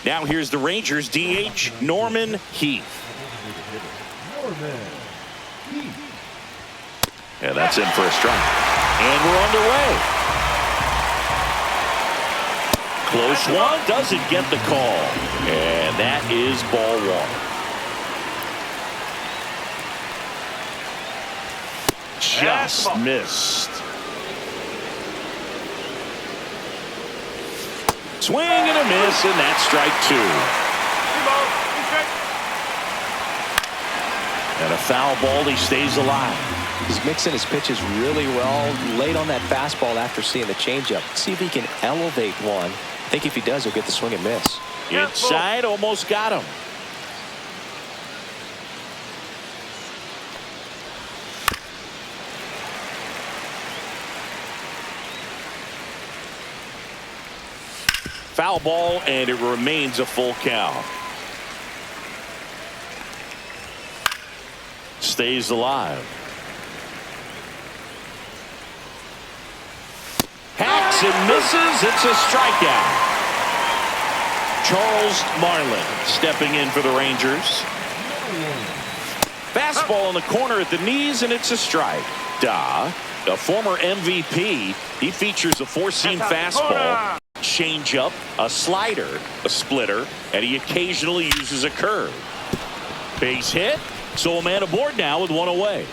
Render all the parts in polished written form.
Now here's the Rangers DH, Norman Heath. Yeah, that's in for a strike. And we're underway. Close one, doesn't get the call. And that is ball one. Just missed. Swing and a miss, and that's strike two. And a foul ball, he stays alive. He's mixing his pitches really well. Late on that fastball after seeing the changeup. See if he can elevate one. I think if he does, he'll get the swing and miss. Inside, almost got him. Foul ball, and it remains a full count. Stays alive. Hacks and misses. It's a strikeout. Charles Marlin stepping in for the Rangers. Fastball in the corner at the knees, and it's a strike. A former MVP, he features a four-seam fastball, changeup, a slider, a splitter, and he occasionally uses a curve. Base hit, so a man aboard now with one away.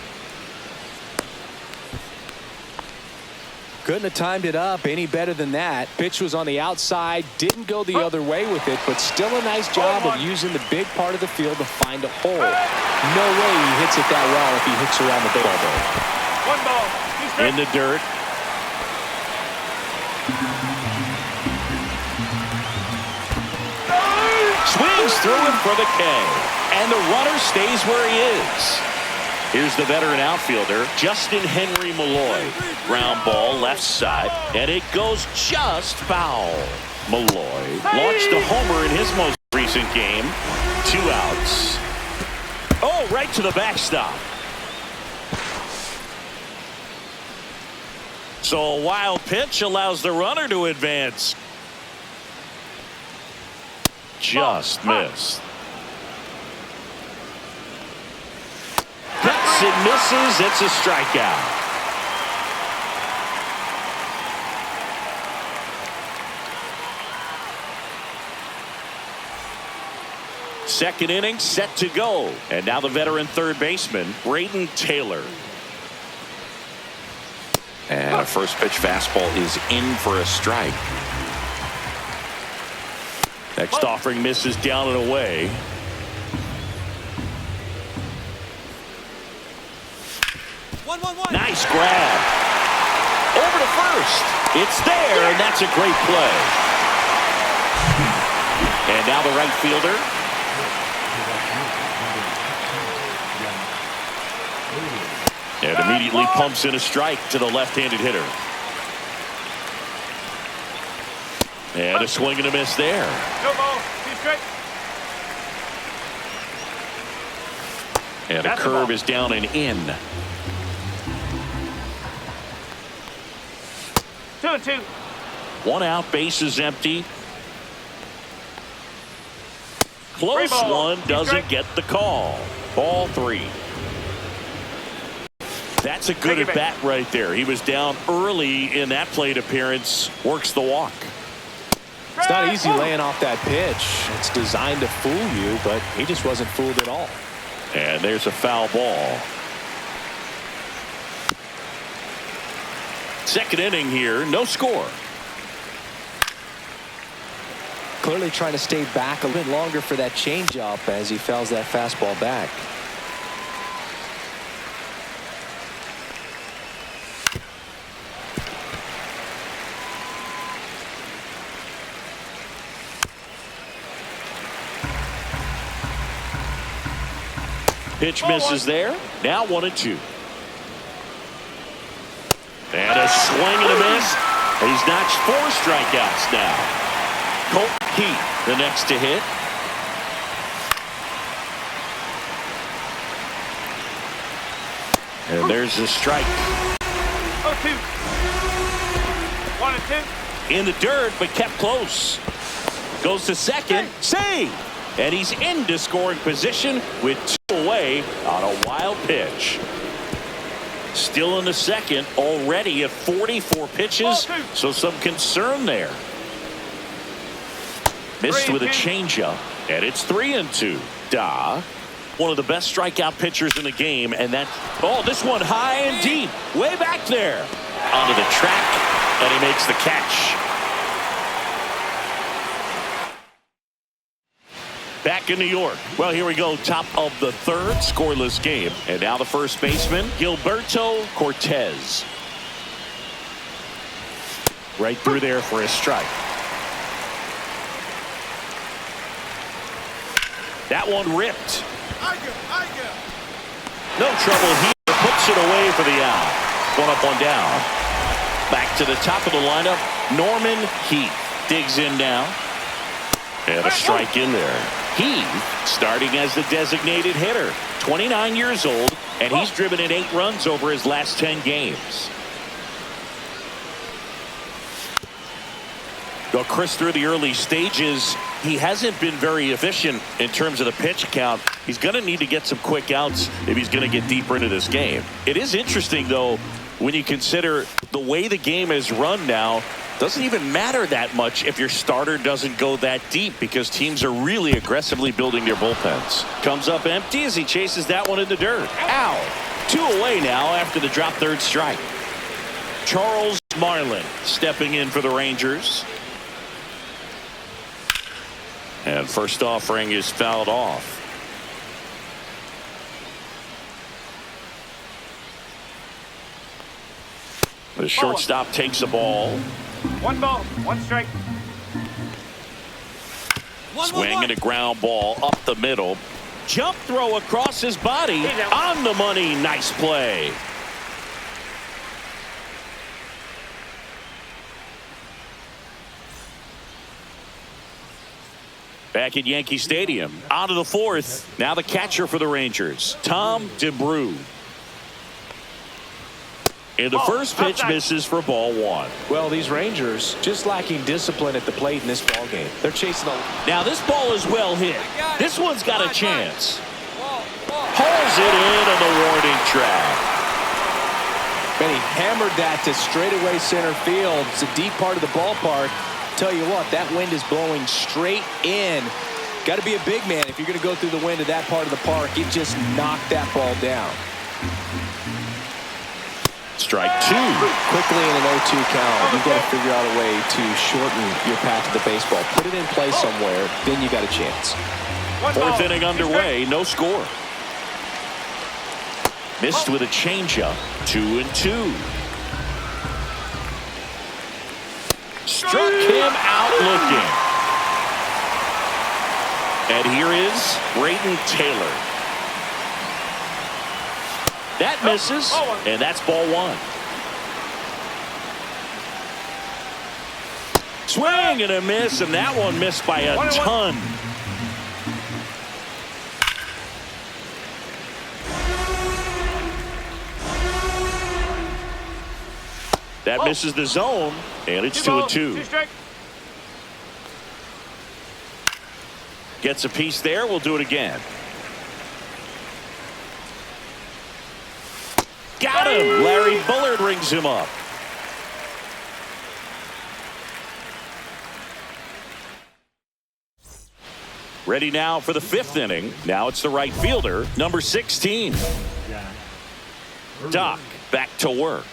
Couldn't have timed it up any better than that. Pitch was on the outside, didn't go the other way with it, but still a nice job of using the big part of the field to find a hole. No way he hits it that well if he hooks around the baseball. One ball. In the dirt. Swings through him for the K. And the runner stays where he is. Here's the veteran outfielder, Justin Henry Malloy. Ground ball left side, and it goes just foul. Malloy launched a homer in his most recent game. 2 outs. Oh, right to the backstop. So a wild pitch allows the runner to advance. Just missed. Hits and misses. It's a strikeout. Second inning set to go. And now the veteran third baseman, Braden Taylor. And a first pitch fastball is in for a strike. Next offering misses down and away. Nice grab. Over to first. It's there, and that's a great play. And now the right fielder. And immediately pumps in a strike to the left-handed hitter. And a swing and a miss there. And a curve is down and in. 2-2. 1 out, base is empty. Close one, doesn't get the call. Ball 3. That's a good at bat right there. He was down early in that plate appearance. Works the walk. It's not easy laying off that pitch. It's designed to fool you, but he just wasn't fooled at all. And there's a foul ball. Second inning here, no score. Clearly trying to stay back a little bit longer for that changeup as he fouls that fastball back. Pitch misses there. Now 1-2. And a swing and a miss. He's notched 4 strikeouts now. Colt Heath, the next to hit. And there's a strike. 0-2. 1-2. In the dirt, but kept close. Goes to second. Save. And he's into scoring position with 2 away on a wild pitch. Still in the second, already at 44 pitches, so some concern there. Missed with a changeup, and it's 3-2. One of the best strikeout pitchers in the game, and that, this one high and deep, way back there. Onto the track, and he makes the catch. Back in New York. Well, here we go. Top of the third, scoreless game. And now the first baseman, Gilberto Cortez. Right through there for a strike. That one ripped. No trouble here. Puts it away for the out. 1 up, 1 down. Back to the top of the lineup. Norman Heath digs in now. And a strike in there. Heath starting as the designated hitter. 29 years old, and he's driven in 8 runs over his last 10 games. Well, Chris, through the early stages, he hasn't been very efficient in terms of the pitch count. He's going to need to get some quick outs if he's going to get deeper into this game. It is interesting, though, when you consider the way the game is run now. Doesn't even matter that much if your starter doesn't go that deep, because teams are really aggressively building their bullpens. Comes up empty as he chases that one in the dirt. Ow! 2 away now after the drop third strike. Charles Marlin stepping in for the Rangers. And first offering is fouled off. The shortstop takes the ball. 1 ball, 1 strike. Swing and a ground ball up the middle. Jump throw across his body. On the money. Nice play. Back at Yankee Stadium. On to the 4th. Now the catcher for the Rangers, Tom DeBrew. And the first pitch misses for ball 1. Well, these Rangers just lacking discipline at the plate in this ball game. They're chasing a... Now this ball is well hit. This one's got a chance. Hauls it in on the warning track. And he hammered that to straightaway center field. It's a deep part of the ballpark. Tell you what, that wind is blowing straight in. Got to be a big man if you're going to go through the wind of that part of the park. It just knocked that ball down. Strike 2. Quickly in an 0-2 count, you've got to figure out a way to shorten your path to the baseball. Put it in play somewhere, then you got a chance. 4th inning underway, no score. Missed with a changeup. 2-2. Struck him out looking. And here is Brayden Taylor. That misses, and that's ball 1. Swing and a miss, and that one missed by a ton. That misses the zone, and it's 2-2. Gets a piece there. We'll do it again. Got him. Larry Bullard rings him up. Ready now for the 5th inning. Now it's the right fielder, number 16. Doc back to work.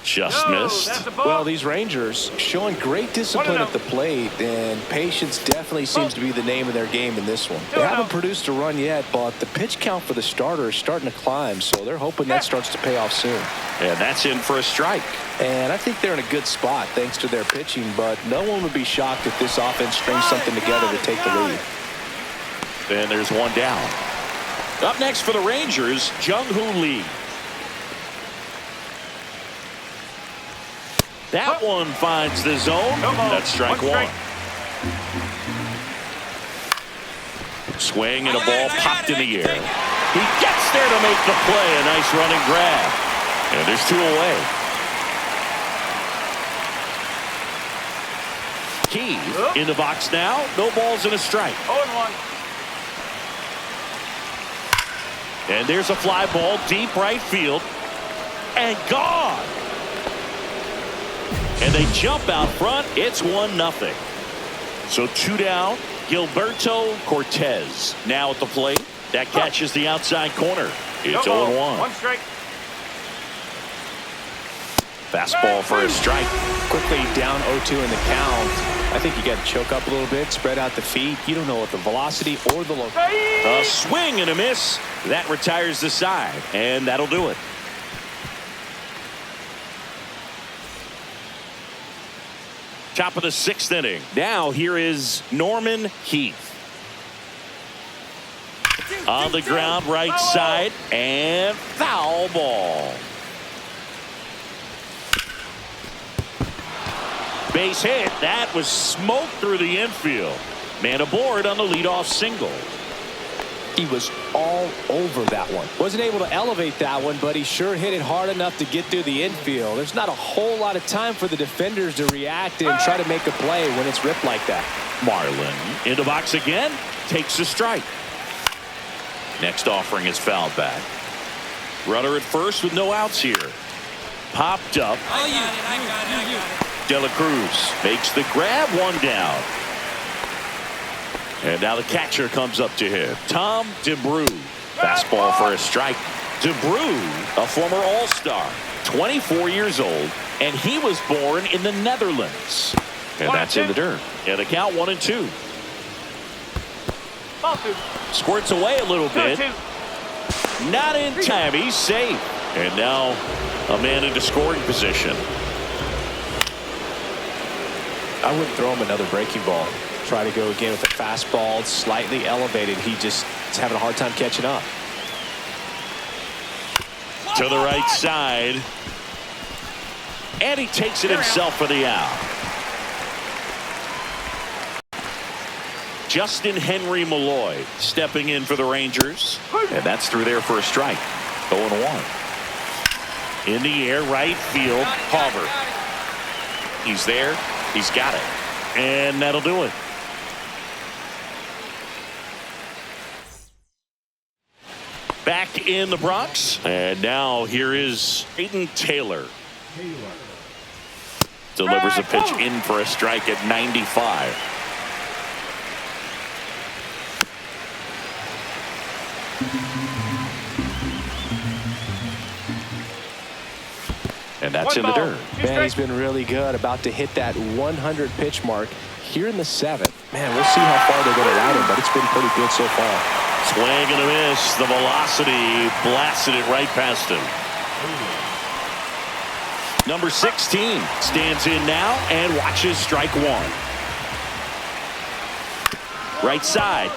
Just missed. Well, these Rangers showing great discipline at the plate, and patience definitely seems to be the name of their game in this one. They haven't produced a run yet, but the pitch count for the starter is starting to climb, so they're hoping that starts to pay off soon. And that's in for a strike. And I think they're in a good spot thanks to their pitching, but no one would be shocked if this offense strings something together to take the lead. And there's one down. Up next for the Rangers, Jung-Hoo Lee. That one finds the zone. That's strike 1. Swing and a ball popped in the air. He gets there to make the play. A nice running grab. And there's 2 away. key. In the box now, no balls and a strike. 0-1. And there's a fly ball deep right field. And gone. And they jump out front. It's 1-0. So 2 down. Gilberto Cortez now at the plate. That catches the outside corner. It's 0-1. 1 strike. Fastball for a strike. Quickly down 0-2 in the count. I think you got to choke up a little bit, spread out the feet. You don't know what the velocity or the location. A swing and a miss. That retires the side, and that'll do it. Top of the 6th inning. Now here is Norman Heath. On the ground, right side, and foul ball. Base hit. That was smoked through the infield. Man aboard on the leadoff single. He was all over that one. Wasn't able to elevate that one, but he sure hit it hard enough to get through the infield. There's not a whole lot of time for the defenders to react and try to make a play when it's ripped like that. Marlin in the box again. Takes a strike. Next offering is fouled back. Runner at first with no outs here. Popped up. De La Cruz makes the grab, 1 down. And now the catcher comes up to him. Tom DeBrew. Fastball for a strike. DeBrew, a former All-Star, 24 years old, and he was born in the Netherlands. And that's in the dirt. And the count 1-2. Squirts away a little bit. Not in time. He's safe. And now a man into scoring position. I wouldn't throw him another breaking ball. Try to go again with a fastball, slightly elevated. He just is having a hard time catching up. To the right side. And he takes it himself for the out. Justin Henry Malloy stepping in for the Rangers. And that's through there for a strike. 0-1. In the air, right field, Hauber. He's there. He's got it. And that'll do it. Back in the Bronx. And now here is Aiden Taylor. Delivers a pitch in for a strike at 95. And that's in the dirt. Man, he's been really good. About to hit that 100 pitch mark here in the 7th. Man, we'll see how far they're going to ride him, but it's been pretty good so far. Swing and a miss. The velocity blasted it right past him. Number 16 stands in now and watches strike 1. Right side.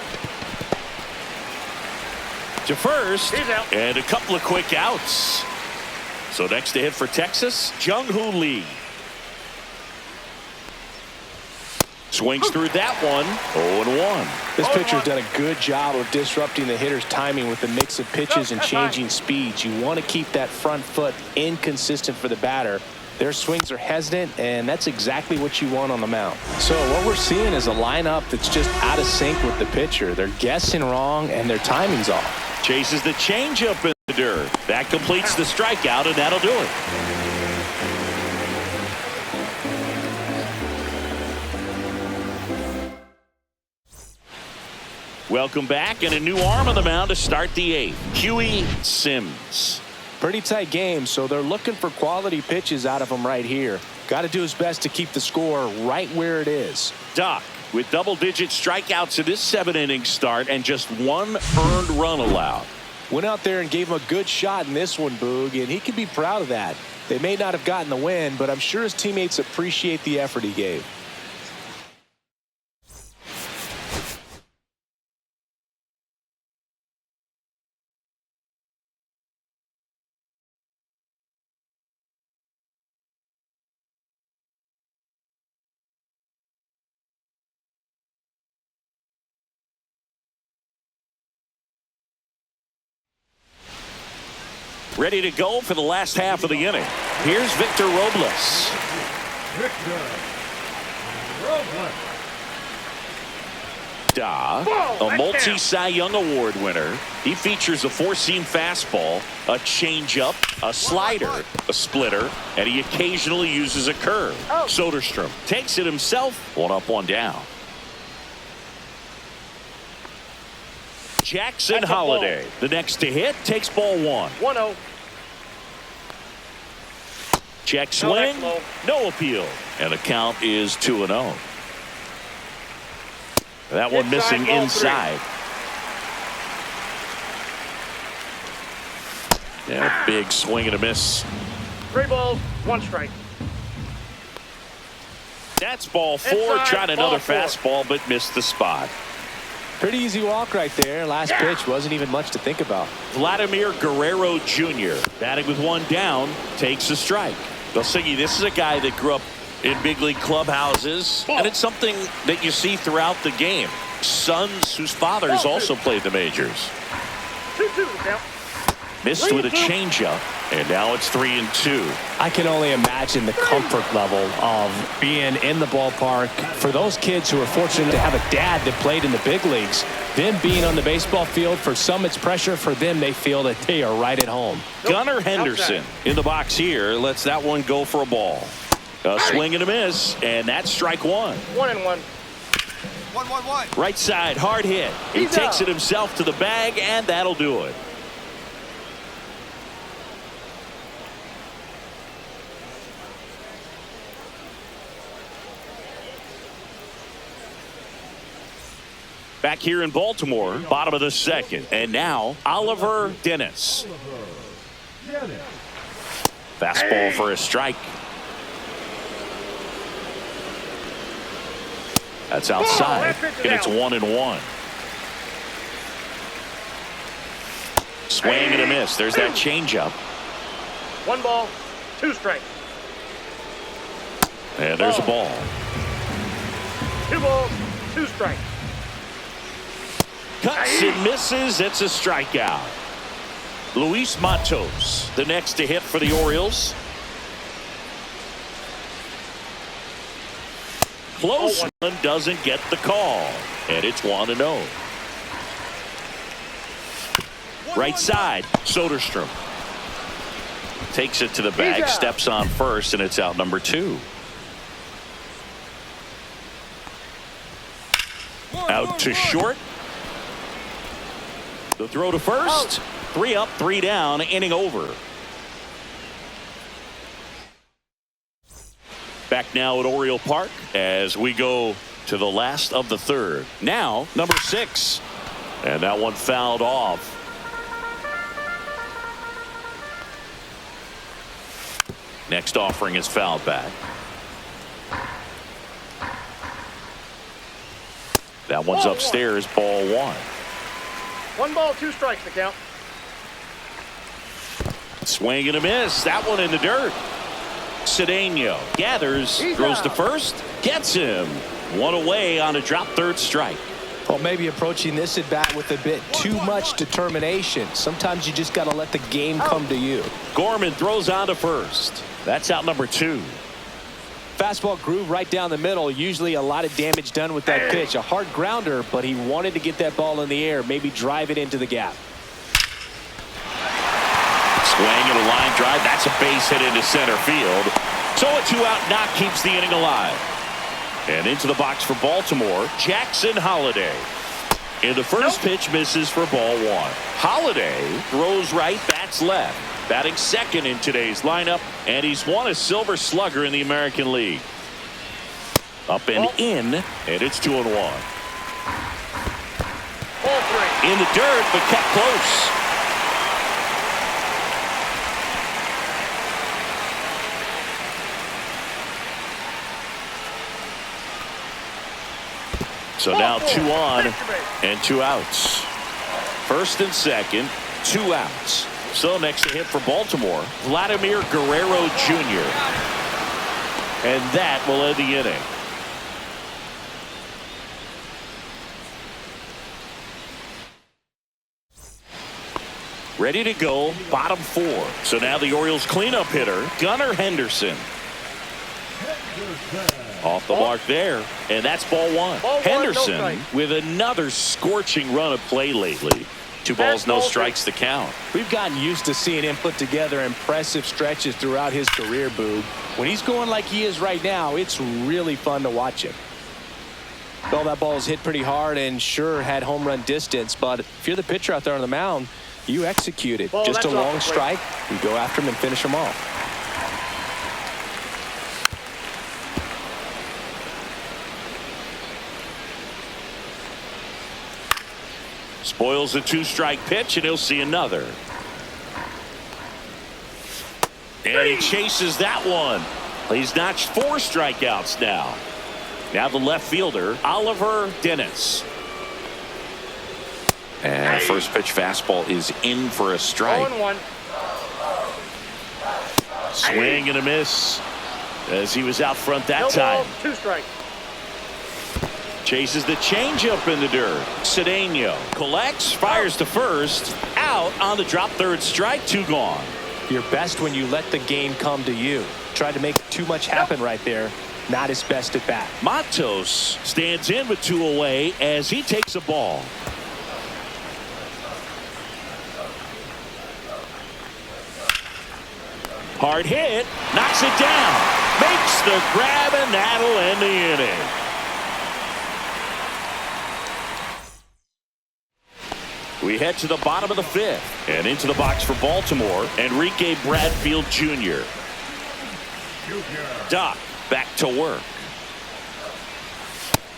To first. And a couple of quick outs. So next to hit for Texas, Jung-Hoo Lee. Swings through that one. 0-1. This pitcher's done a good job of disrupting the hitter's timing with the mix of pitches and changing speeds. You want to keep that front foot inconsistent for the batter. Their swings are hesitant, and that's exactly what you want on the mound. So what we're seeing is a lineup that's just out of sync with the pitcher. They're guessing wrong, and their timing's off. Chases the changeup in the dirt. That completes the strikeout, and that'll do it. Welcome back, and a new arm on the mound to start the 8th. Huey Sims. Pretty tight game, so they're looking for quality pitches out of him right here. Got to do his best to keep the score right where it is. Doc with double-digit strikeouts in this 7-inning start and just 1 earned run allowed. Went out there and gave him a good shot in this one, Boog, and he can be proud of that. They may not have gotten the win, but I'm sure his teammates appreciate the effort he gave. Ready to go for the last half of the inning. Here's Victor Robles. A multi-Cy Young Award winner. He features a four-seam fastball, a changeup, a slider, a splitter, and he occasionally uses a curve. Soderstrom takes it himself. 1 up, 1 down. Jackson Holiday, the next to hit, takes ball 1. 1-0. Check swing, no appeal, and the count is 2-0. That one missing inside. Yeah, big swing and a miss. 3 balls, 1 strike. That's ball 4. Inside, Tried another ball 4. fastball, but missed the spot. Pretty easy walk right there. Last pitch wasn't even much to think about. Vladimir Guerrero Jr. batting with 1 down, takes a strike. Belsingi, this is a guy that grew up in big league clubhouses, and it's something that you see throughout the game. Sons whose fathers also played the majors. 2-2 count. Missed with a changeup, and now it's 3-2. I can only imagine the comfort level of being in the ballpark for those kids who are fortunate to have a dad that played in the big leagues. Them being on the baseball field, for some it's pressure. For them, they feel that they are right at home. Gunnar Henderson in the box here lets that one go for a ball. A swing and a miss, and that's strike 1. 1-1. 1-1-1. Right side, hard hit. He takes it himself to the bag, and that'll do it. Back here in Baltimore, bottom of the 2nd. And now, Oliver Dennis. Fastball for a strike. That's outside, and it's 1-1. Swing and a miss. There's that changeup. 1 ball, 2 strikes. And there's a ball. 2 balls, 2 strikes. Cuts and misses. It's a strikeout. Luis Matos, the next to hit for the Orioles. Close one, doesn't get the call, and it's 1-0. Right side, Soderstrom takes it to the bag, steps on first, and it's out number 2. Out to short. The throw to first. 3 up, 3 down, inning over. Back now at Oriole Park as we go to the last of the 3rd. Now, number 6. And that one fouled off. Next offering is fouled back. That one's upstairs, ball 1. 1 ball, 2 strikes to count. Swing and a miss. That one in the dirt. Cedeno gathers, throws to first, gets him. 1 away on a drop 3rd strike. Well, maybe approaching this at bat with a bit too much determination. Sometimes you just got to let the game come to you. Gorman throws on to first. That's out number 2. Fastball groove right down the middle. Usually a lot of damage done with that pitch. A hard grounder, but he wanted to get that ball in the air, maybe drive it into the gap. Swing and a line drive. That's a base hit into center field. So a 2-out knock keeps the inning alive. And into the box for Baltimore, Jackson Holiday. In the first pitch, misses for ball 1. Holiday throws right, bats left. Batting 2nd in today's lineup, and he's won a Silver Slugger in the American League. Up and in, and it's 2-1. Ball 3. In the dirt, but kept close. So now 2 on and 2 outs. 1st and 2nd, 2 outs. So next to hit for Baltimore, Vladimir Guerrero Jr. And that will end the inning. Ready to go, bottom 4. So now the Orioles cleanup hitter, Gunnar Henderson. Off the mark there, and that's ball one. Henderson with another scorching run of play lately. 2 balls, no strikes to count. We've gotten used to seeing him put together impressive stretches throughout his career, Boob. When he's going like he is right now, it's really fun to watch him. Well, that ball was hit pretty hard and sure had home run distance, but if you're the pitcher out there on the mound, you execute it. Just a long strike. You go after him and finish him off. Spoils a 2-strike pitch, and he'll see another. And he chases that one. He's notched 4 strikeouts now. Now the left fielder, Oliver Dennis. And first pitch fastball is in for a strike. 0-1. Swing and a miss as he was out front that No time. balls, 2 strikes. Chases the changeup in the dirt. Cedeno collects, fires to first. Out on the drop, 3rd strike, 2 gone. You're best when you let the game come to you. Tried to make too much happen right there. Not his best at bat. Matos stands in with 2 away as he takes a ball. Hard hit, knocks it down, makes the grab, and that'll end the inning. We head to the bottom of the 5th and into the box for Baltimore, Enrique Bradfield Jr. Doc back to work.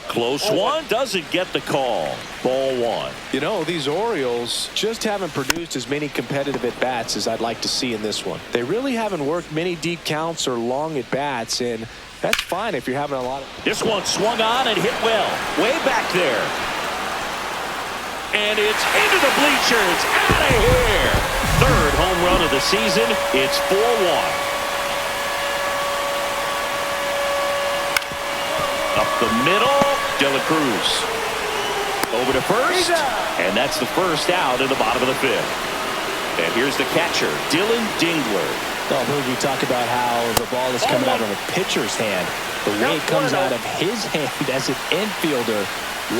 Close one, doesn't get the call. Ball 1. You know, these Orioles just haven't produced as many competitive at-bats as I'd like to see in this one. They really haven't worked many deep counts or long at-bats, and that's fine if you're having a lot of... This one swung on and hit well. Way back there. And it's into the bleachers. Out of here. 3rd home run of the season. It's 4-1. Up the middle, De La Cruz. Over to first, and that's the first out in the bottom of the 5th. And here's the catcher, Dylan Dingler. Oh, we talk about how the ball is coming out of a pitcher's hand. The way it comes out of his hand as an infielder,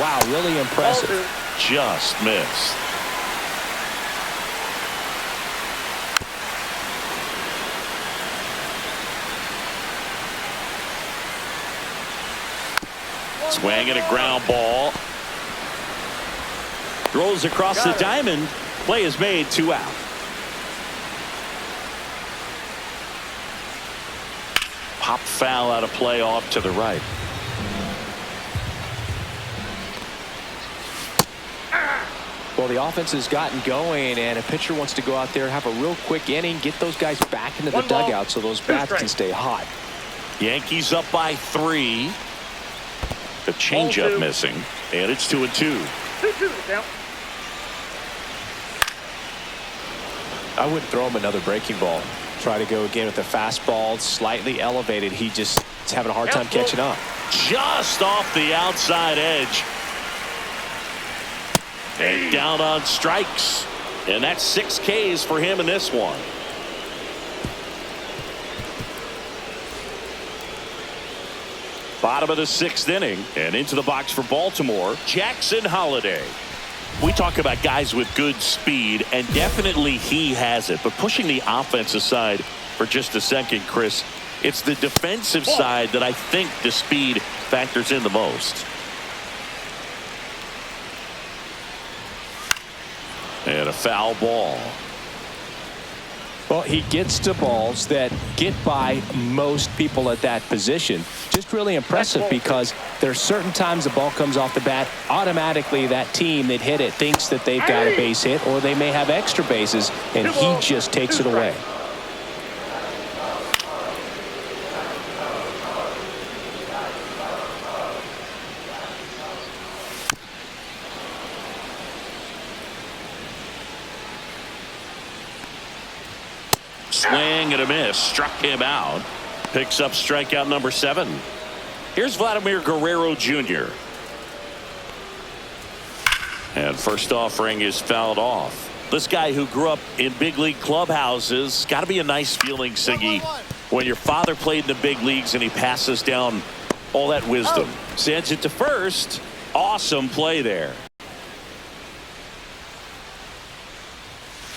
wow, really impressive. Just missed. Swing and a ground ball. Throws across the diamond. Play is made, 2 out. Pop foul out of play off to the right. Well, the offense has gotten going, and a pitcher wants to go out there, have a real quick inning, get those guys back into the dugout so those bats can stay hot. Yankees up by 3. The changeup missing, and it's 2-2. 2-2 to count. I wouldn't throw him another breaking ball. Try to go again with the fastball, slightly elevated. He just is having a hard time catching up. Just off the outside edge. And down on strikes. And that's 6 Ks for him in this one. Bottom of the 6th inning, and into the box for Baltimore, Jackson Holliday. We talk about guys with good speed, and definitely he has it. But pushing the offense aside for just a second, Chris, it's the defensive side that I think the speed factors in the most. And a foul ball. Well, he gets to balls that get by most people at that position. Just really impressive because there's certain times the ball comes off the bat, automatically that team that hit it thinks that they've got a base hit or they may have extra bases, and he just takes it away. Swing and a miss. Struck him out. Picks up strikeout number 7. Here's Vladimir Guerrero Jr. And first offering is fouled off. This guy who grew up in big league clubhouses, got to be a nice feeling, Siggy, when your father played in the big leagues and he passes down All that wisdom. Sends it to first. Awesome play there.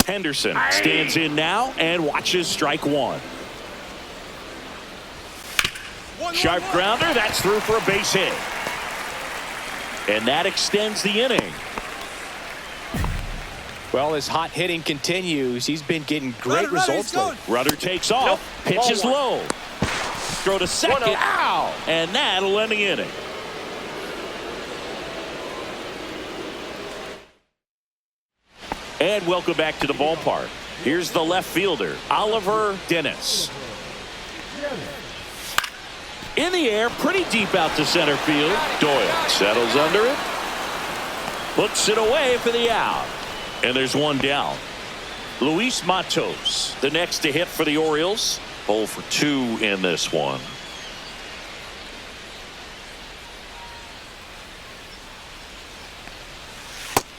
Henderson stands in now and watches strike one. Sharp grounder. That's through for a base hit. And that extends the inning. Well, his hot hitting continues. He's been getting great results lately. Runner takes off. Pitch is low. Throw to second. Ow! And that'll end the inning. And welcome back to the ballpark. Here's the left fielder, Oliver Dennis. In the air, pretty deep out to center field. Doyle settles under it. Puts it away for the out. And there's one down. Luis Matos, the next to hit for the Orioles. 0 for 2 in this one.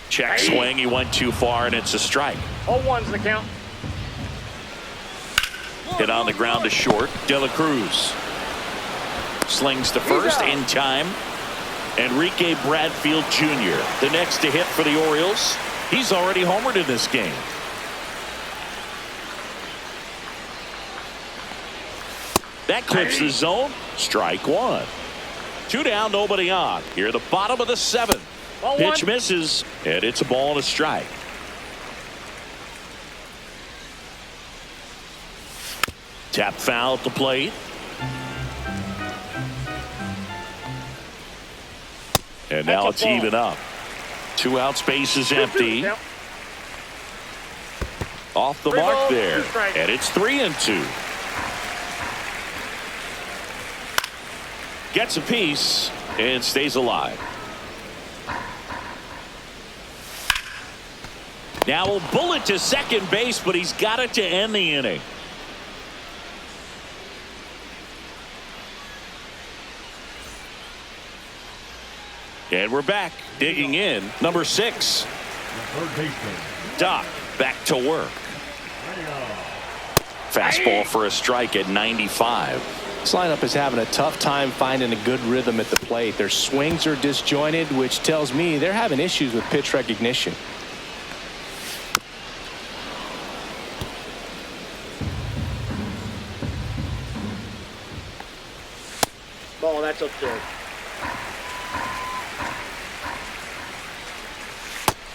Check swing. He went too far, and it's a strike. 0-1's the count. Hit on the ground to short. De La Cruz slings to first in time. Enrique Bradfield Jr., the next to hit for the Orioles. He's already homered in this game. That clips the zone. Strike one. 2 down, nobody on. Here at the bottom of the 7th. Pitch misses, and it's a ball and a strike. Tap foul at the plate. And now it's even up. 2 out, space is empty. Off the mark there. And it's 3-2. Gets a piece and stays alive. Now a bullet to second base, but he's got it to end the inning. And we're back. Digging in. Number 6. Doc back to work. Fastball for a strike at 95. This lineup is having a tough time finding a good rhythm at the plate. Their swings are disjointed, which tells me they're having issues with pitch recognition. Ball, that's upstairs.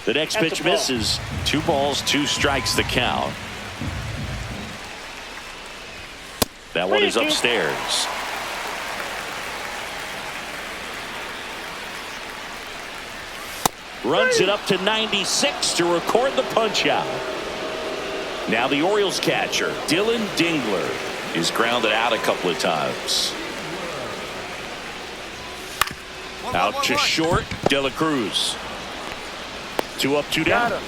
The next pitch misses. 2 balls, 2 strikes the count. That one is upstairs. Runs it up to 96 to record the punch out. Now the Orioles catcher, Dylan Dingler, is grounded out a couple of times. Out to short, De La Cruz. 2 up, 2 down.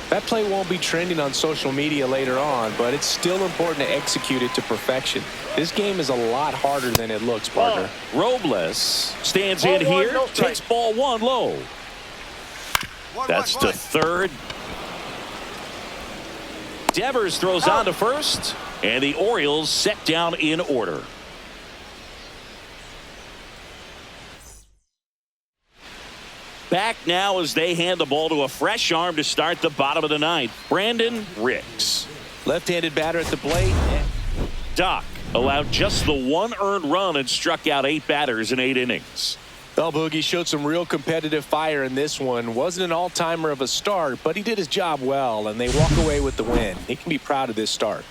That play won't be trending on social media later on, but it's still important to execute it to perfection. This game is a lot harder than it looks, partner. Robles stands in here, takes ball 1 low. That's to third. Devers throws on to first, and the Orioles set down in order. Back now as they hand the ball to a fresh arm to start the bottom of the 9th. Brandon Ricks. Left-handed batter at the plate. Doc allowed just the 1 earned run and struck out 8 batters in 8 innings. Well, Boogie showed some real competitive fire in this one. Wasn't an all-timer of a start, but he did his job well, and they walk away with the win. He can be proud of this start.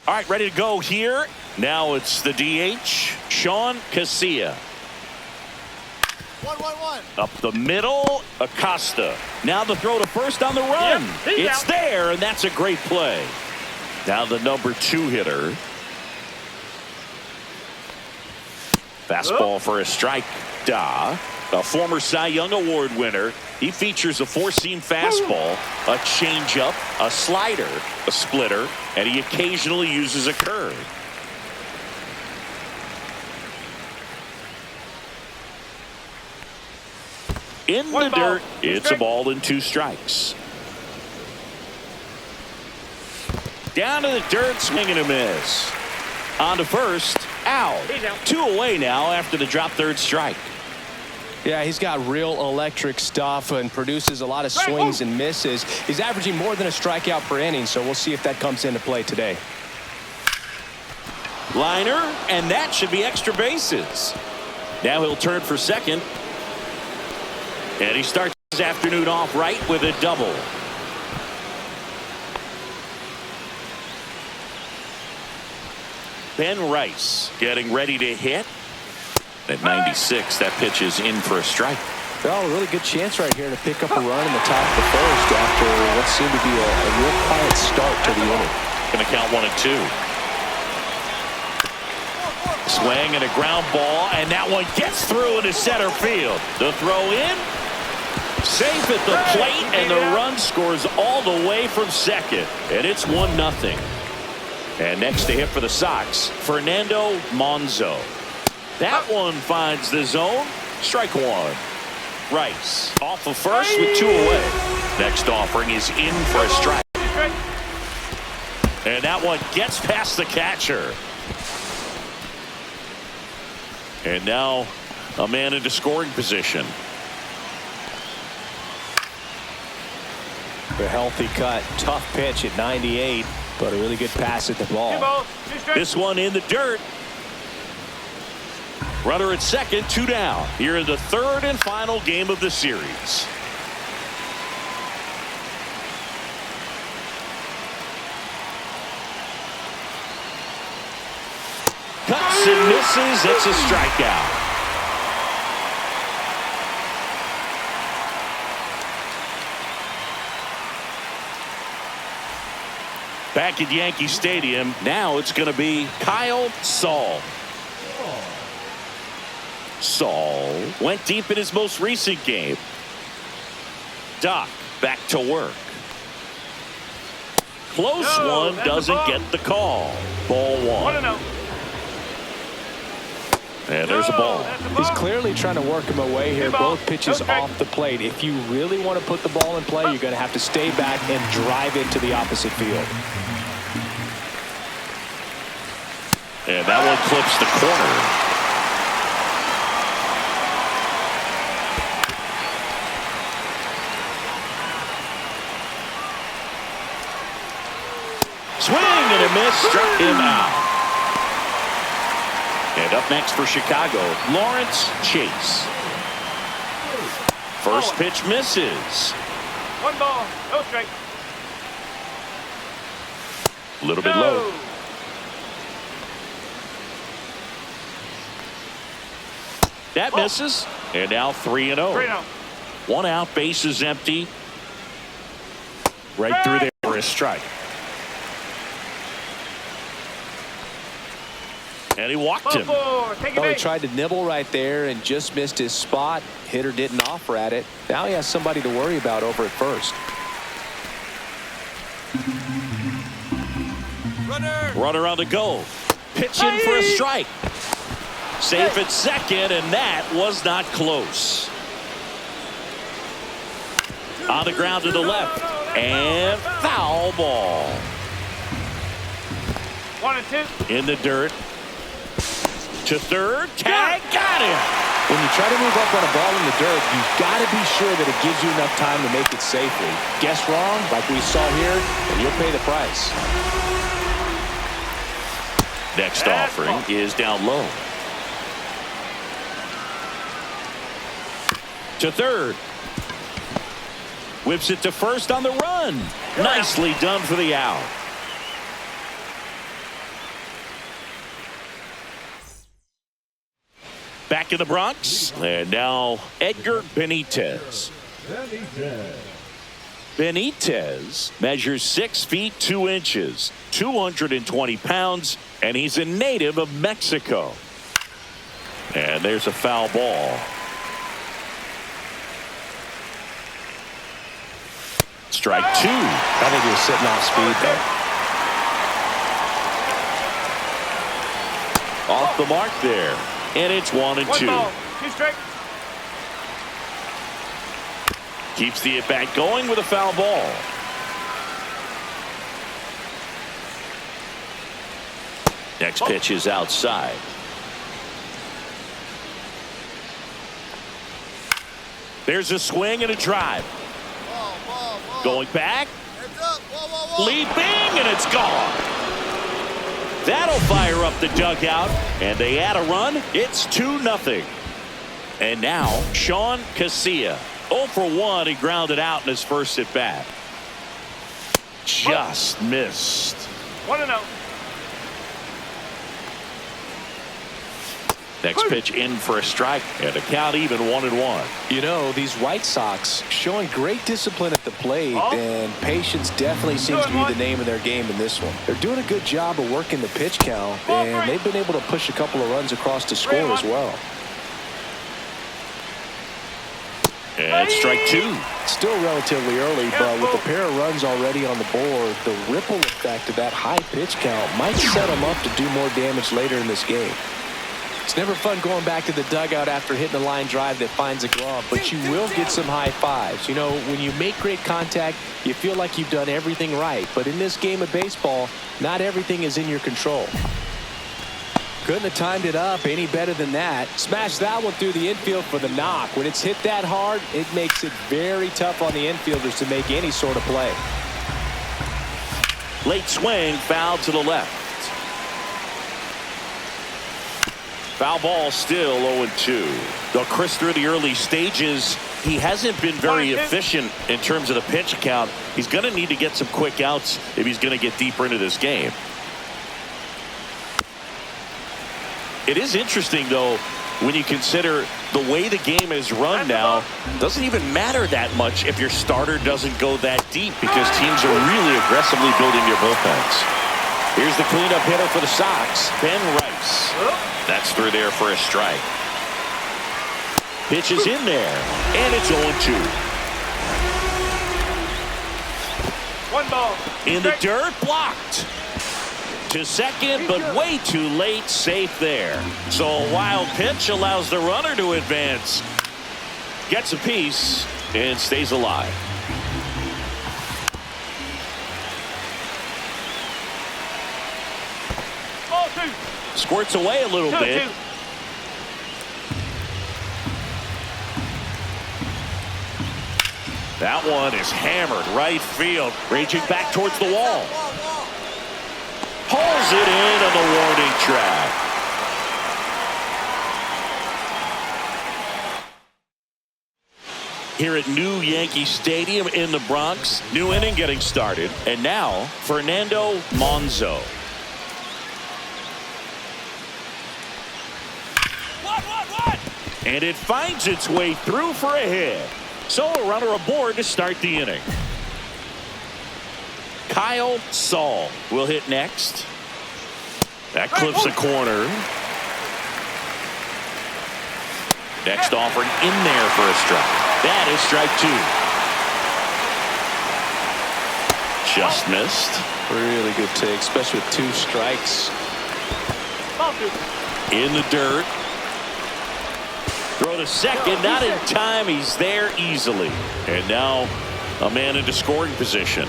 All right, ready to go here. Now it's the DH, Sean Casilla. 1-1-1. Up the middle, Acosta. Now the throw to first on the run. Yep, he's It's out. there, and that's a great play. Now the number 2 hitter. Fastball for a strike. Da, a former Cy Young Award winner. He features a 4-seam fastball, a changeup, a slider, a splitter, and he occasionally uses a curve. In the dirt, it's a ball and 2 strikes. Down to the dirt, swing and a miss. On to first, out. He's out. 2 away now after the drop third strike. Yeah, he's got real electric stuff and produces a lot of swings and misses. He's averaging more than a strikeout per inning, so we'll see if that comes into play today. Liner, and that should be extra bases. Now he'll turn for second. And he starts his afternoon off right with a double. Ben Rice getting ready to hit. At 96, that pitch is in for a strike. Well, a really good chance right here to pick up a run in the top of the first after what seemed to be a real quiet start to the inning. Going to count 1-2. Swing and a ground ball, and that one gets through into center field. The throw in, safe at the plate, and the run scores all the way from second. And it's 1-0. And next to hit for the Sox, Fernando Monzo. That one finds the zone. Strike 1. Rice off of first with 2 away. Next offering is in for a strike. And that one gets past the catcher. And now a man into scoring position. A healthy cut. Tough pitch at 98, but a really good pass at the ball. This one in the dirt. Runner at second, 2 down. Here in the 3rd and final game of the series. Cuts and misses. It's a strikeout. Back at Yankee Stadium, now it's going to be Kyle Saul. Saul went deep in his most recent game. Doc back to work. Close one, doesn't get the call. Ball 1. And there's a ball. He's clearly trying to work him away here. Both pitches off the plate. If you really want to put the ball in play, you're going to have to stay back and drive it to the opposite field. And that one clips the corner. Swing and a miss, struck him out. And up next for Chicago, Lawrence Chase. First pitch misses. 1 ball, no strike. A little bit low. That misses. And now 3-0. 3-0. 1 out, base is empty. Right through there for a strike. And he walked him. He tried to nibble right there and just missed his spot. Hitter didn't offer at it. Now he has somebody to worry about over at first. Runner on the go. Pitching for a strike. Safe at second, and that was not close. On the ground to the left. And foul ball. 1-2. In the dirt. To third. Tag. Got him. When you try to move up on a ball in the dirt, you've got to be sure that it gives you enough time to make it safely. Guess wrong, like we saw here, and you'll pay the price. Next offering is down low. To third. Whips it to first on the run. Nicely done for the out. Back back in the Bronx. And now Edgar Benitez. Benitez measures 6 feet 2 inches, 220 pounds, and he's a native of Mexico. And there's a foul ball. Strike 2. I think he was sitting off speed there. Off the mark there. And it's 1-2. 1 ball, 2 strikes. Keeps the at-bat going with a foul ball. Next pitch is outside. There's a swing and a drive. Going back. Leaping, and it's gone. That'll fire up the dugout, and they add a run. It's 2-0. And now, Sean Casilla. 0 for 1, he grounded out in his first at-bat. Just missed. 1-0. Next pitch in for a strike, and the count even 1-1. You know, these White Sox showing great discipline at the plate, and patience definitely seems to be the name of their game in this one. They're doing a good job of working the pitch count, and they've been able to push a couple of runs across to score as well. And strike 2. Still relatively early, but with a pair of runs already on the board, the ripple effect of that high pitch count might set them up to do more damage later in this game. It's never fun going back to the dugout after hitting a line drive that finds a glove, but you will get some high fives. You know, when you make great contact, you feel like you've done everything right. But in this game of baseball, not everything is in your control. Couldn't have timed it up any better than that. Smashed that one through the infield for the knock. When it's hit that hard, it makes it very tough on the infielders to make any sort of play. Late swing, foul to the left. Foul ball, still 0-2. Though Chris, through the early stages, he hasn't been very efficient in terms of the pitch count. He's going to need to get some quick outs if he's going to get deeper into this game. It is interesting, though, when you consider the way the game is run now. Doesn't even matter that much if your starter doesn't go that deep, because teams are really aggressively building their bullpens. Here's the cleanup hitter for the Sox, Ben Rice. That's through there for a strike. Pitch is in there, and it's 0-2. 1 ball. In the dirt, blocked. To second, but way too late, safe there. So a wild pitch allows the runner to advance. Gets a piece and stays alive. Ball 2. Squirts away a little bit. 2-2. That one is hammered right field, raging back towards the wall. Hauls it in on the warning track. Here at New Yankee Stadium in the Bronx, new inning getting started. And now, Fernando Monzo. And it finds its way through for a hit. So a runner aboard to start the inning. Kyle Saul will hit next. That clips a corner. Next offering in there for a strike. That is strike 2. Just missed. Really good take, especially with 2 strikes. In the dirt. Throw to second, not in time. He's there easily. And now a man into scoring position.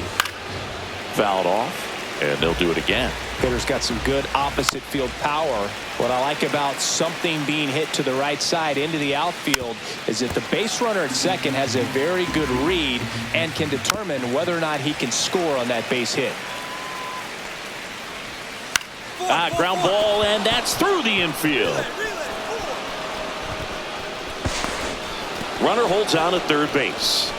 Fouled off, and they'll do it again. Hitter's got some good opposite field power. What I like about something being hit to the right side into the outfield is that the base runner at second has a very good read and can determine whether or not he can score on that base hit. Ground ball, and that's through the infield. Runner holds on at third base.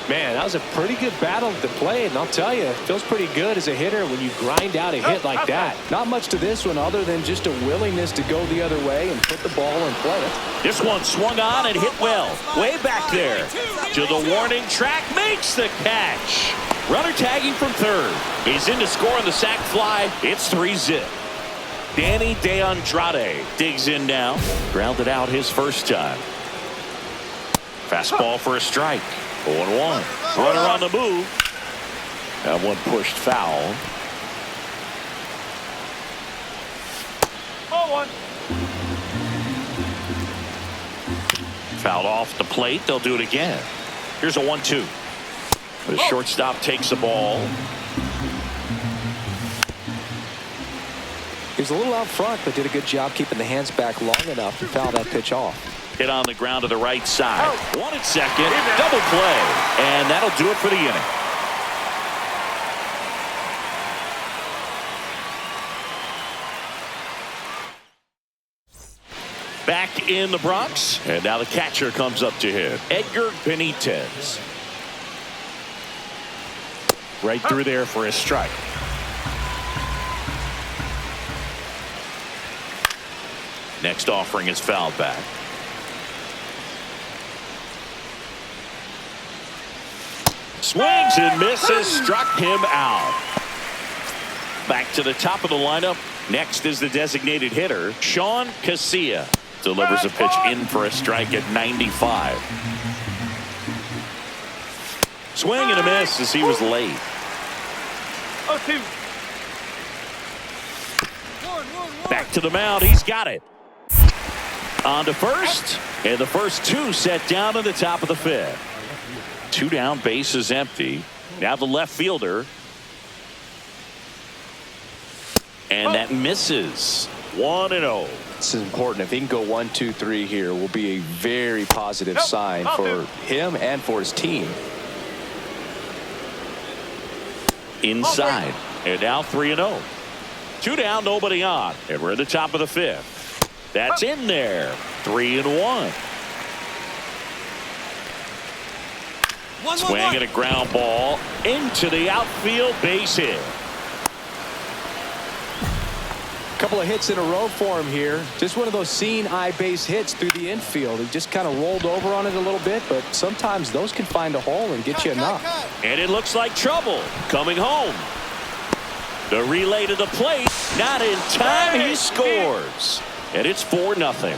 Man, that was a pretty good battle to play, and I'll tell you, it feels pretty good as a hitter when you grind out a hit like that. Not much to this one other than just a willingness to go the other way and put the ball in play. This one swung on and hit well. Way back there. To the warning track, makes the catch. Runner tagging from third. He's in to score on the sac fly. It's 3-zip. Danny DeAndrade digs in now. Grounded out his first time. Fastball for a strike. 0-1. Runner on the move. That one pushed foul. 0-1. Fouled off the plate. They'll do it again. Here's a 1-2. The shortstop takes the ball. He was a little out front, but did a good job keeping the hands back long enough to foul that pitch off. Hit on the ground to the right side. One at second. Double play. And that'll do it for the inning. Back in the Bronx. And now the catcher comes up to him. Edgar Benitez. Right through there for a strike. Next offering is fouled back. Swings and misses, struck him out. Back to the top of the lineup. Next is the designated hitter, Sean Casilla. Delivers a pitch in for a strike at 95. Swing and a miss as he was late. 0-2. Back to the mound. He's got it. On to first. And the first two set down in the top of the fifth. 2 down, bases empty. Now the left fielder. And that misses. 1-0. This is important. If he can go 1, 2, 3 here, will be a very positive sign for him and for his team. Inside. And now 3-0. 2 down, nobody on. And we're at the top of the fifth. That's in there. 3-1. Swing and a ground ball into the outfield, base hit. Couple of hits in a row for him here. Just one of those seeing eye base hits through the infield. He just kind of rolled over on it a little bit, but sometimes those can find a hole and get you a knock. And it looks like trouble coming home. The relay to the plate, not in time. He scores, and it's 4-0.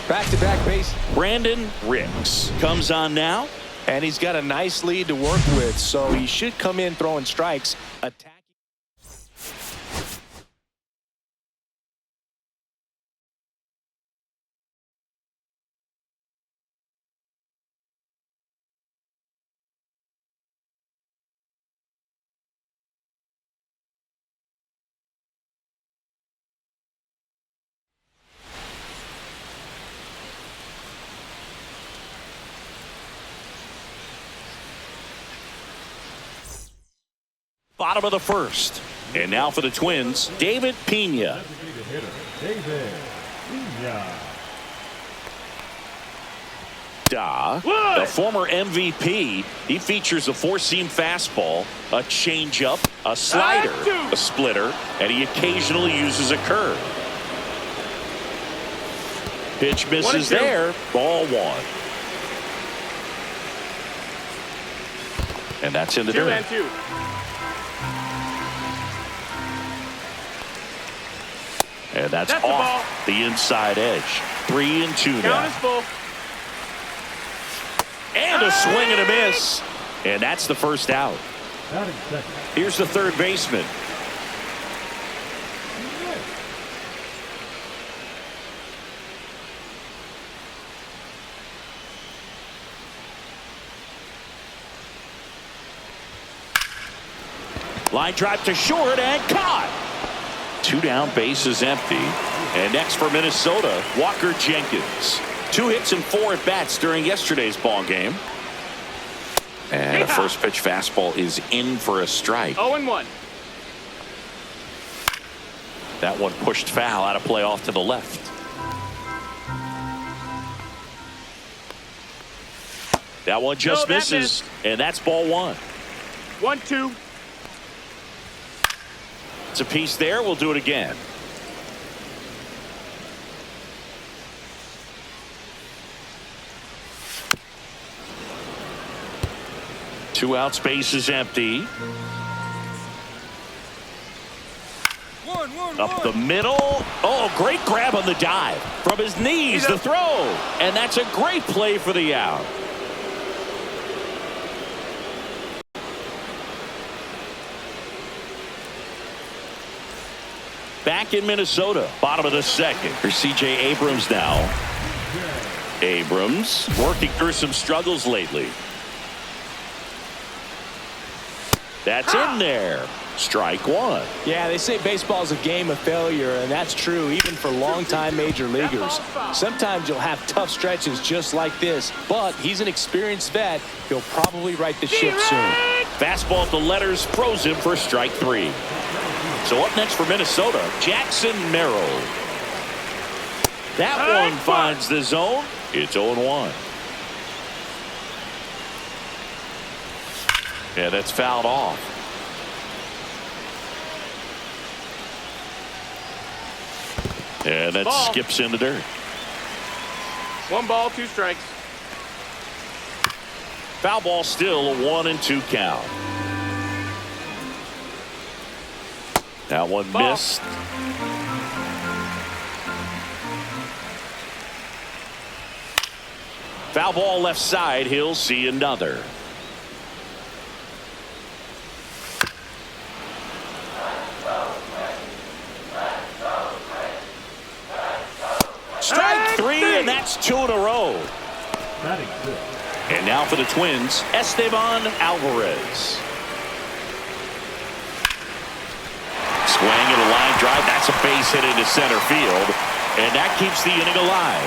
Back-to-back base. Brandon Ricks comes on now. And he's got a nice lead to work with, so he should come in throwing strikes. Bottom of the first. And now for the Twins, David Pena. The former MVP, he features a 4-seam fastball, a changeup, a slider, a splitter, and he occasionally uses a curve. Pitch misses there. Ball 1. And that's in the dirt. 2-2. And that's off the inside edge. 3-2 now. Count is full. And a swing and a miss. And that's the first out. Here's the third baseman. Line drive to short and caught. 2 down, bases empty. And next for Minnesota, Walker Jenkins. 2 hits and 4 at bats during yesterday's ball game. And a first pitch fastball is in for a strike. 0-1. That one pushed foul, out of play off to the left. That one just misses, and that's ball one. 1-2. It's a piece there. We'll do it again. Two out, space is empty. Up the middle. Oh, great grab on the dive. From his knees, the throw. And that's a great play for the out. Back in Minnesota, bottom of the second. Here's C.J. Abrams now. Abrams working through some struggles lately. That's in there. Strike one. Yeah, they say baseball is a game of failure, and that's true even for longtime major leaguers. Sometimes you'll have tough stretches just like this, but he's an experienced vet. He'll probably right the ship soon. Fastball at the letters, throws him for strike three. So up next for Minnesota, Jackson Merrill. That one finds the zone. It's 0-1. Yeah, that's fouled off. And that skips in the dirt. 1 ball, 2 strikes. Foul ball still, a 1-2 count. That one missed. Foul ball left side. He'll see another. Strike three, and that's 2 in a row. And now for the Twins, Esteban Alvarez. Swing and a line drive. That's a base hit into center field. And that keeps the inning alive.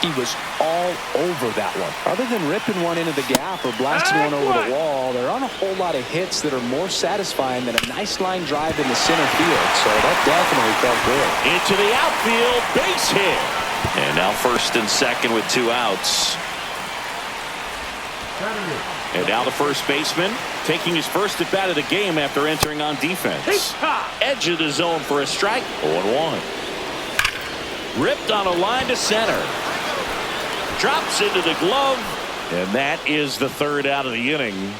He was all over that one. Other than ripping one into the gap or blasting one over the wall, there aren't a whole lot of hits that are more satisfying than a nice line drive in the center field. So that definitely felt good. Into the outfield, base hit. And now first and second with 2 outs. And now the first baseman taking his first at bat of the game after entering on defense. Edge of the zone for a strike. 0-1. Ripped on a line to center. Drops into the glove. And that is the 3rd out of the inning.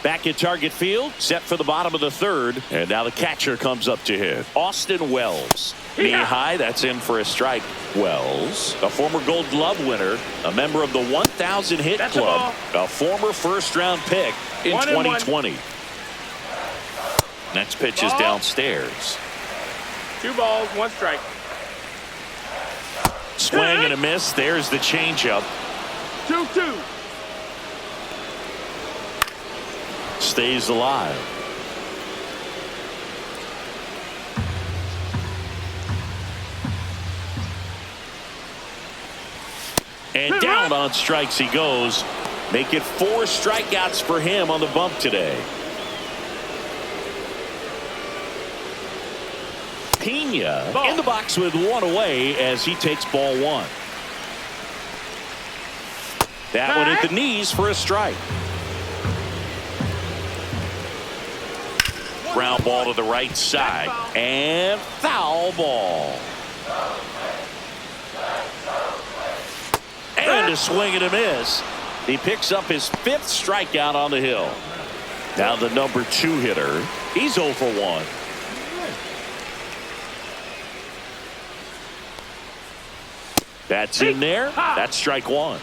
Back at target field, set for the bottom of the 3rd. And now the catcher comes up to hit. Austin Wells. Knee high, that's in for a strike. Wells, a former Gold Glove winner, a member of the 1,000 hit club, a former first-round pick in 2020. Next pitch is downstairs. 2 balls, 1 strike. Swing and a miss. There's the changeup. 2-2. Stays alive. And down on strikes he goes. Make it 4 strikeouts for him on the bump today. Pena in the box with 1 away as he takes ball 1. That one at the knees for a strike. Ground ball to the right side and foul ball. And a swing and a miss. He picks up his 5th strikeout on the hill. Now the number 2 hitter. He's 0 for 1. That's in there. That's strike 1.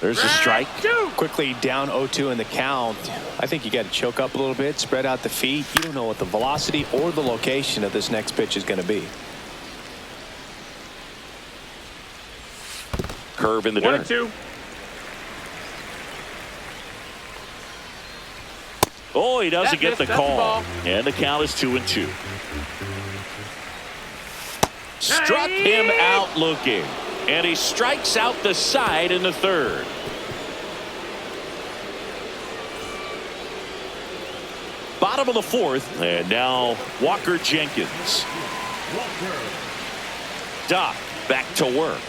There's a strike. Quickly down 0-2 in the count. I think you got to choke up a little bit, spread out the feet. You don't know what the velocity or the location of this next pitch is going to be. Curve in the dirt. 1-2. Oh, he doesn't get the call. The and the count is 2-2. Struck him out looking. And he strikes out the side in the 3rd. Bottom of the fourth, and now Walker Jenkins. Doc back to work.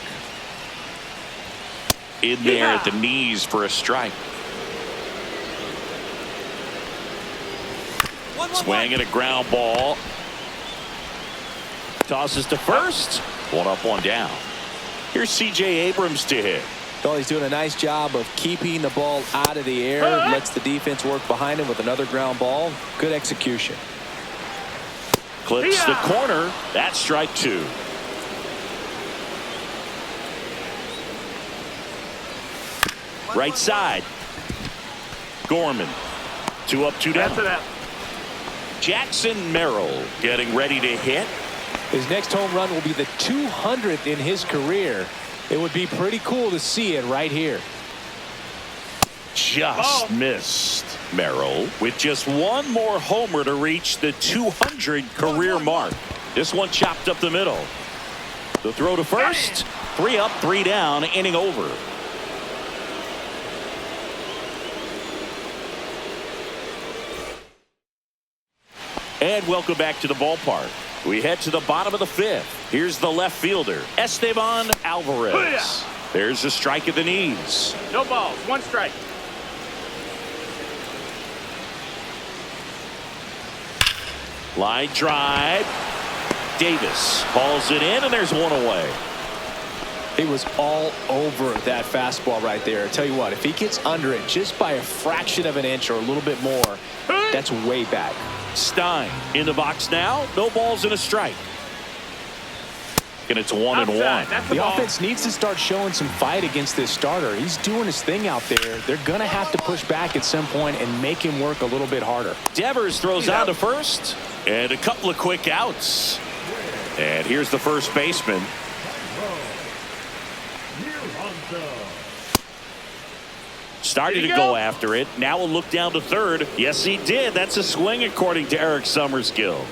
In there at the knees for a strike. Swing and a ground ball. Tosses to first. One up, one down. Here's C.J. Abrams to hit. Well, he's doing a nice job of keeping the ball out of the air. Lets the defense work behind him with another ground ball. Good execution. Clips the corner. That's strike two. Right side. Gorman. 2 up, 2 down. Jackson Merrill getting ready to hit. His next home run will be the 200th in his career. It would be pretty cool to see it right here. Just missed. Merrill with just one more homer to reach the 200 career mark. This one chopped up the middle. The throw to first. 3 up, 3 down, inning over. And welcome back to the ballpark. We head to the bottom of the fifth. Here's the left fielder, Esteban Alvarez. There's a strike at the knees. No balls, 1 strike. Line drive. Davis hauls it in, and there's one away. He was all over that fastball right there. I tell you what, if he gets under it just by a fraction of an inch or a little bit more, that's way back. Stein in the box now. No balls and a strike. And it's 1-1. The offense needs to start showing some fight against this starter. He's doing his thing out there. They're going to have to push back at some point and make him work a little bit harder. Devers throws out to first. And a couple of quick outs. And here's the first baseman. Started to go after it. Now a look down to third. Yes, he did. That's a swing according to Eric Summerskill.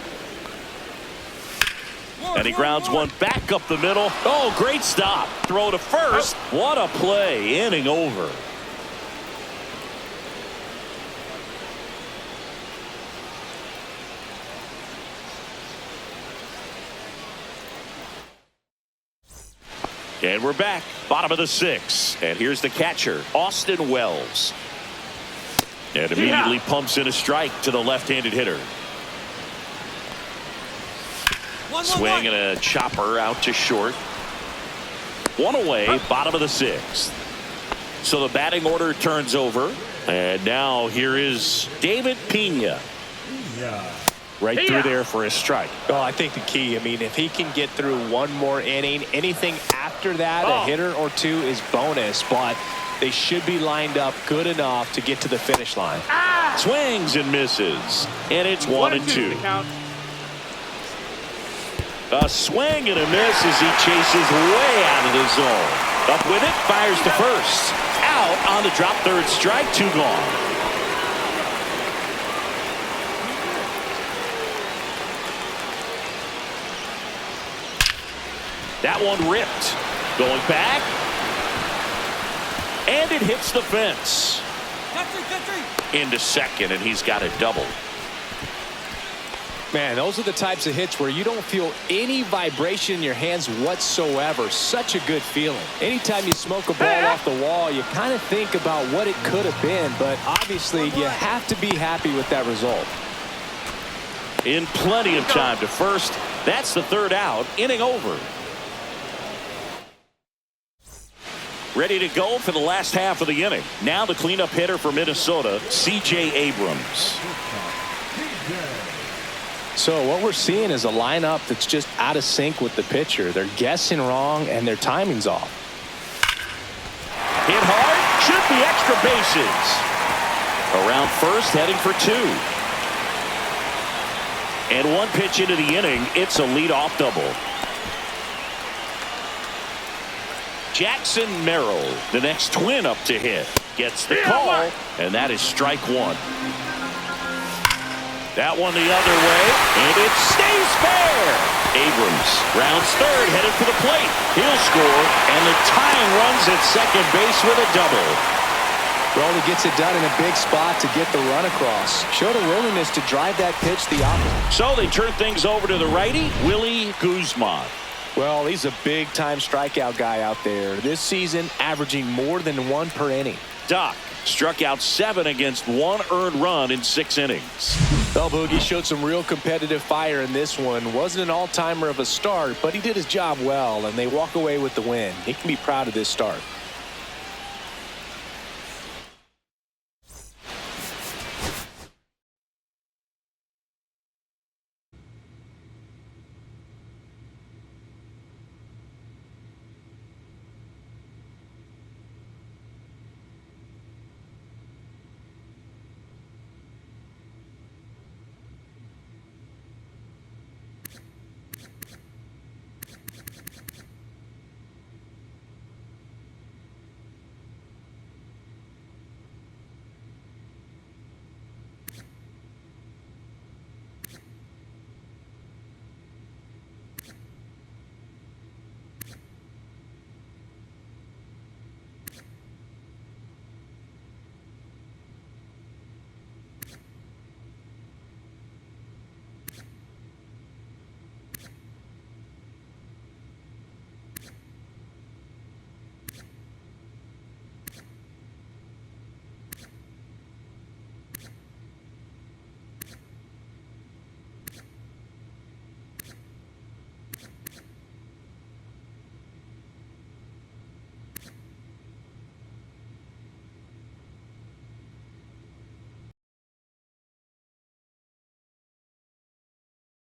And he grounds one back up the middle. Oh, great stop. Throw to first. What a play. Inning over. And we're back. Bottom of the sixth. And here's the catcher, Austin Wells. And immediately pumps in a strike to the left-handed hitter. Swing and a chopper out to short. One away, bottom of the sixth. So the batting order turns over. And now here is David Pena. Right through there for a strike. Well, I think the key, I mean, if he can get through one more inning, anything after that, a hitter or two is bonus, but they should be lined up good enough to get to the finish line. Swings and misses. And it's 1-2. A swing and a miss as he chases way out of the zone. Up with it, fires to first. Out on the drop third strike, 2 gone. That one ripped. Going back. And it hits the fence. Into second, and he's got a double. Man, those are the types of hits where you don't feel any vibration in your hands whatsoever. Such a good feeling. Anytime you smoke a ball off the wall, you kind of think about what it could have been, but obviously you have to be happy with that result. In plenty of time to first. That's the third out. Inning over. Ready to go for the last half of the inning. Now the cleanup hitter for Minnesota, C.J. Abrams. So what we're seeing is a lineup that's just out of sync with the pitcher. They're guessing wrong and their timing's off. Hit hard, should be extra bases. Around first, heading for 2. And 1 pitch into the inning, it's a leadoff double. Jackson Merrill, the next twin up to hit, gets the call, and that is strike 1. That one the other way, and it stays fair. Abrams rounds third, headed for the plate. He'll score, and the tying runs at second base with a double. Well, he gets it done in a big spot to get the run across. Showed a willingness to drive that pitch the opposite. So they turn things over to the righty, Willie Guzman. Well, he's a big-time strikeout guy out there. This season, averaging more than 1 per inning. Doc struck out 7 against 1 earned run in 6 innings. Well, Boogie showed some real competitive fire in this one. Wasn't an all-timer of a start, but he did his job well, and they walk away with the win. He can be proud of this start.